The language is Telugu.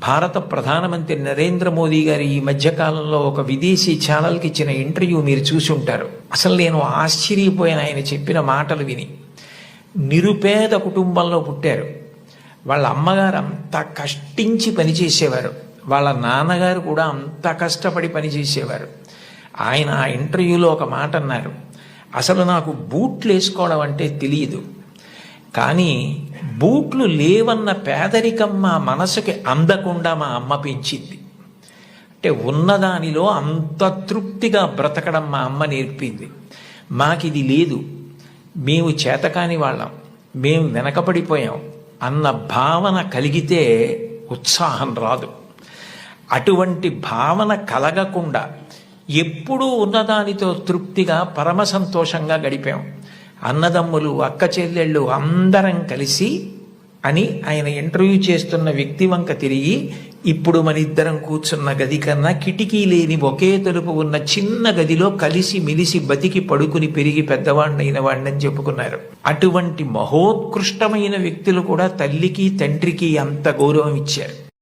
భారత ప్రధానమంత్రి నరేంద్ర మోదీ గారి ఈ మధ్యకాలంలో ఒక విదేశీ ఛానల్కి ఇచ్చిన ఇంటర్వ్యూ మీరు చూసి ఉంటారు. అసలు నేను ఆశ్చర్యపోయాను ఆయన చెప్పిన మాటలు విని. నిరుపేద కుటుంబంలో పుట్టారు. వాళ్ళ అమ్మగారు అంత కష్టించి పనిచేసేవారు, వాళ్ళ నాన్నగారు కూడా అంత కష్టపడి పనిచేసేవారు. ఆయన ఆ ఇంటర్వ్యూలో ఒక మాట అన్నారు, అసలు నాకు బూట్లు వేసుకోవడం అంటే తెలియదు, కానీ బూట్లు లేవన్న పేదరికం మా మనసుకి అందకుండా మా అమ్మ పెంచింది. అంటే ఉన్నదానిలో అంత తృప్తిగా బ్రతకడం మా అమ్మ నేర్పింది. మాకిది లేదు, మేము చేతకాని వాళ్ళం, మేము వెనకబడిపోయాం అన్న భావన కలిగితే ఉత్సాహం రాదు. అటువంటి భావన కలగకుండా ఎప్పుడూ ఉన్నదానితో తృప్తిగా పరమ సంతోషంగా గడిపాం. అన్నదమ్ములు, అక్క చెల్లెళ్ళు అందరం కలిసి అని ఆయన ఇంటర్వ్యూ చేస్తున్న వ్యక్తి వంక తిరిగి, ఇప్పుడు మన ఇద్దరం కూర్చున్న గది కన్నా కిటికీ లేని ఒకే తలుపు ఉన్న చిన్న గదిలో కలిసి మిలిసి బతికి పడుకుని పెరిగి పెద్దవాడినైన వాడిని చెప్పుకున్నారు. అటువంటి మహోత్కృష్టమైన వ్యక్తులు కూడా తల్లికి తండ్రికి అంత గౌరవం ఇచ్చారు.